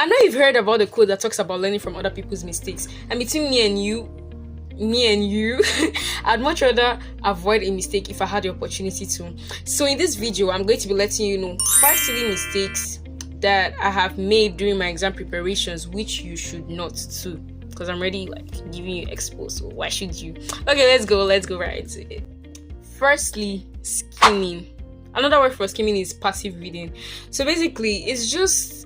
I know you've heard about the quote that talks about learning from other people's mistakes. And between me and you, I'd much rather avoid a mistake if I had the opportunity to. So in this video, I'm going to be letting you know 5 silly mistakes that I have made during my exam preparations, which you should not do. Because I'm already giving you expo, so why should you? Okay, let's go right into it. Firstly, skimming. Another word for skimming is passive reading. So basically, it's just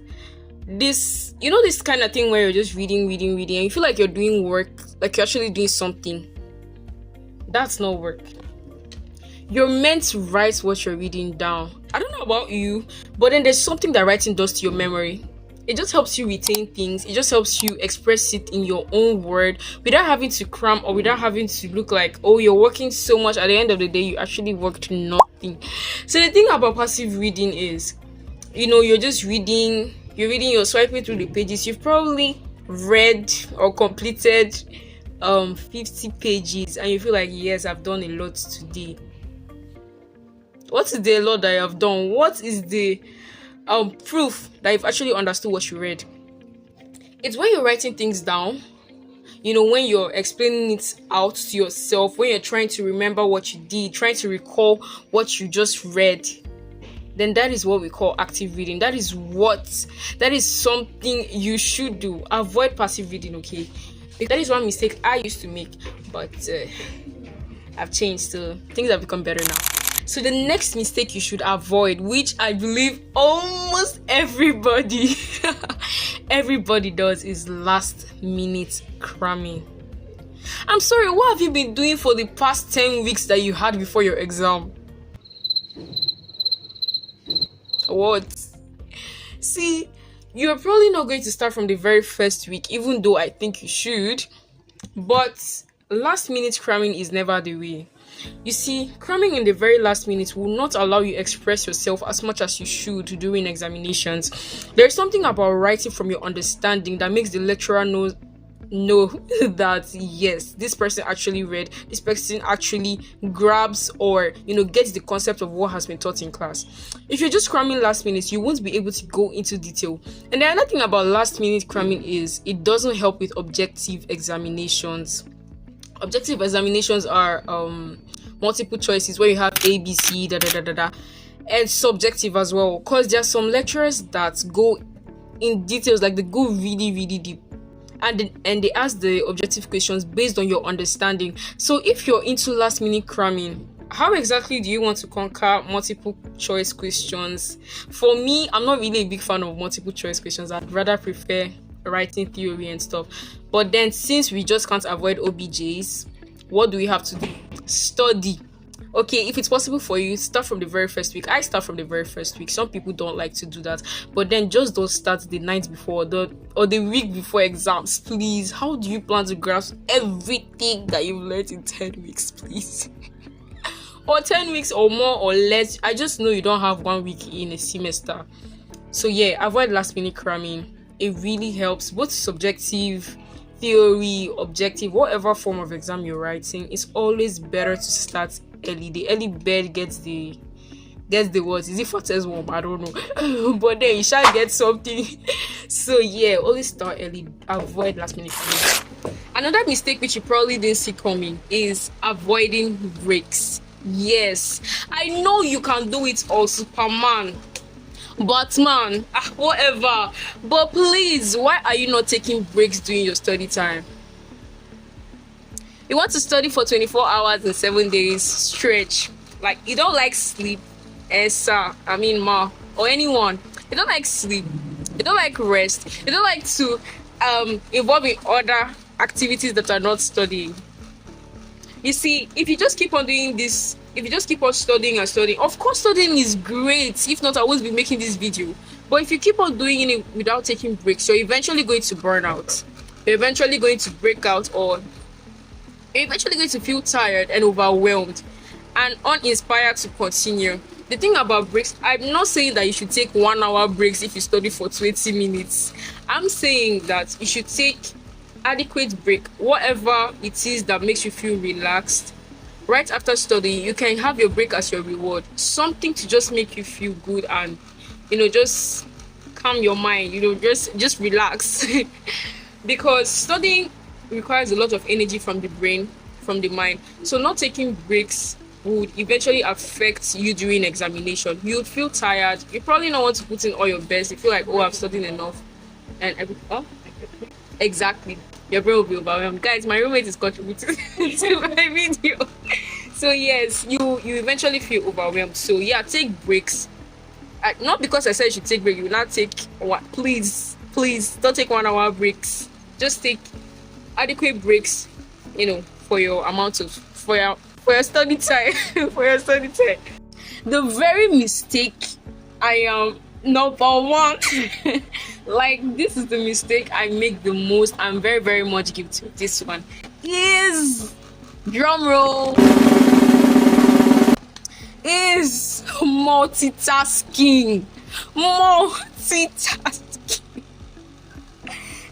this, this kind of thing where you're just reading, and you feel like you're doing work, like you're actually doing something. That's not work. You're meant to write what you're reading down. I don't know about you, but then there's something that writing does to your memory. It just helps you retain things. It just helps you express it in your own word without having to cram or without having to look like, oh, you're working so much. At the end of the day, you actually worked nothing. So the thing about passive reading is, you're just reading, you're swiping through the pages. You've probably read or completed 50 pages and you feel like, yes, I've done a lot today. What is the lot that you have done? What is the proof that you've actually understood what you read? It's when you're writing things down, when you're explaining it out to yourself, when you're trying to remember what you did, trying to recall what you just read, then that is what we call active reading. That is something you should do. Avoid passive reading, okay? That is one mistake I used to make, but I've changed, so things have become better now. So the next mistake you should avoid, which I believe almost everybody does, is last minute cramming. I'm sorry, what have you been doing for the past 10 weeks that you had before your exam? What? See, you're probably not going to start from the very first week, even though I think you should. But last minute cramming is never the way. You see, cramming in the very last minute will not allow you express yourself as much as you should during examinations. There's something about writing from your understanding that makes the lecturer know that yes, this person actually read, this person actually grabs or gets the concept of what has been taught in class. If you're just cramming last minute, you won't be able to go into detail. And the other thing about last minute cramming is it doesn't help with objective examinations. Objective examinations are multiple choices where you have A, B, C, and subjective as well, because there are some lecturers that go in details, like they go really, really deep, and they ask the objective questions based on your understanding. So if you're into last minute cramming, how exactly do you want to conquer multiple choice questions? For me, I'm not really a big fan of multiple choice questions. I'd rather prefer writing theory and stuff. But then since we just can't avoid OBJs, what do we have to do? Study. Okay, if it's possible for you, start from the very first week. I start from the very first week. Some people don't like to do that, but then just don't start the night before or the week before exams, please. How do you plan to grasp everything that you've learned in 10 weeks, please? Or 10 weeks or more or less. I just know you don't have 1 week in a semester. So yeah, avoid last minute cramming. It really helps, both subjective, theory, objective, whatever form of exam you're writing. It's always better to start early. The early bird gets the what? Is it for test warm? I don't know. But then you shall get something. So yeah, always start early. Avoid last minute cramming. Another mistake which you probably didn't see coming is avoiding breaks. Yes, I know you can do it all, Superman. Batman, whatever. But please, why are you not taking breaks during your study time? You want to study for 24 hours and 7 days stretch. Like, you don't like sleep, ma, or anyone. You don't like sleep. You don't like rest. You don't like to involve in other activities that are not studying. You see, if you just keep on doing this, if you just keep on studying, of course studying is great. If not, I won't be making this video. But if you keep on doing it without taking breaks, you're eventually going to burn out. You're eventually going to break out, or you're eventually going to feel tired and overwhelmed and uninspired to continue. The thing about breaks, I'm not saying that you should take 1 hour breaks if you study for 20 minutes. I'm saying that you should take adequate break, whatever it is that makes you feel relaxed. Right after studying, you can have your break as your reward, something to just make you feel good and just calm your mind, just relax. Because studying requires a lot of energy from the brain, from the mind. So not taking breaks would eventually affect you during examination. You would feel tired. You probably not want to put in all your best. You feel like, oh, I've studied enough, and oh, exactly, your brain will be overwhelmed. Guys, my roommate is contributing to my video. So yes, you eventually feel overwhelmed. So yeah, take breaks. Not because I said you should take break. You will not take what? Please don't take 1 hour breaks. Just take adequate breaks. For your amount of for your study time. For your study time. The very mistake I am number one. Like, this is the mistake I make the most. I'm very, very much guilty of this one. Is drum roll. Is multitasking.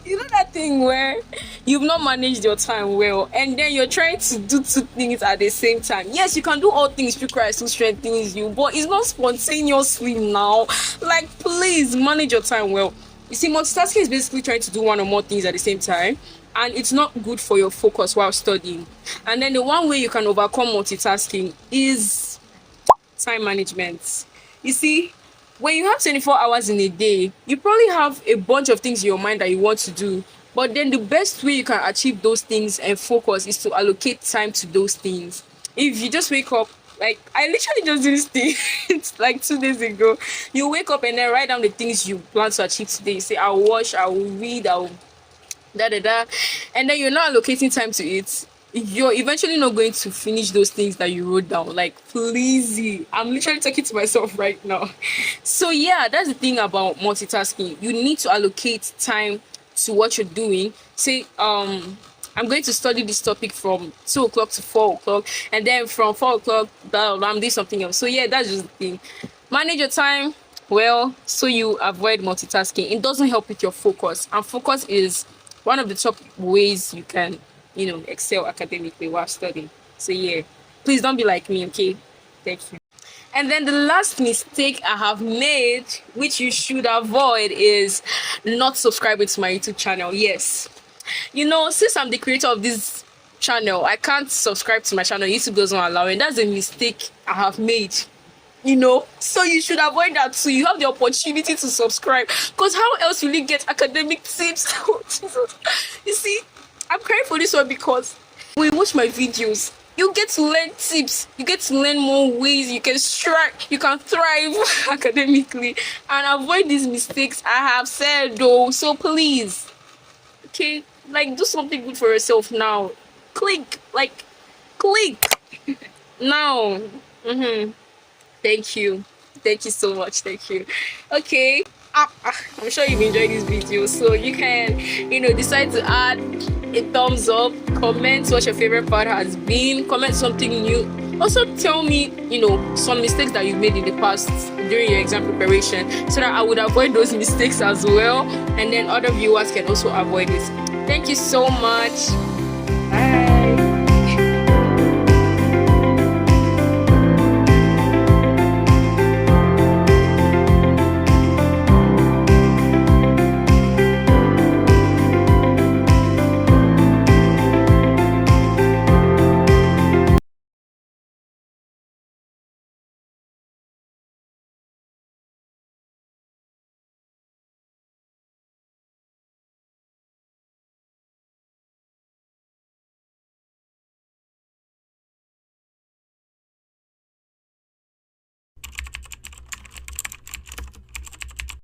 You know that thing where you've not managed your time well, and then you're trying to do two things at the same time. Yes, you can do all things through Christ who strengthens you, but it's not spontaneously now. Like, please manage your time well. You see, multitasking is basically trying to do one or more things at the same time, and it's not good for your focus while studying. And then the one way you can overcome multitasking is time management. You see, when you have 24 hours in a day, you probably have a bunch of things in your mind that you want to do. But then the best way you can achieve those things and focus is to allocate time to those things. If you just wake up, like I literally just did this thing it's like 2 days ago. You wake up and then write down the things you plan to achieve today. You say, I'll wash, I will read, I'll da. And then you're not allocating time to it. You're eventually not going to finish those things that you wrote down. Like, please, I'm literally talking to myself right now. So yeah, that's the thing about multitasking. You need to allocate time to what you're doing. Say, I'm going to study this topic from 2 o'clock to 4 o'clock, and then from 4 o'clock I'm doing something else. So yeah, that's just the thing. Manage your time well so you avoid multitasking. It doesn't help with your focus, and focus is one of the top ways you can excel academically while studying. So yeah, please don't be like me, okay? Thank you. And then the last mistake I have made, which you should avoid, is not subscribing to my YouTube channel. Yes, since I'm the creator of this channel, I can't subscribe to my channel. YouTube doesn't allow it. That's a mistake I have made. So you should avoid that too. You have the opportunity to subscribe, because how else will you get academic tips? Oh, Jesus. You see, I'm crying for this one because when you watch my videos, you get to learn tips, you get to learn more ways you can thrive academically, and avoid these mistakes I have said though. So please, okay, like, do something good for yourself now. Click now. Thank you so much. Thank you. Okay, I'm sure you've enjoyed this video, so you can decide to add a thumbs up, comment what your favorite part has been, comment something new. Also tell me some mistakes that you've made in the past during your exam preparation, so that I would avoid those mistakes as well, and then other viewers can also avoid it. Thank you so much.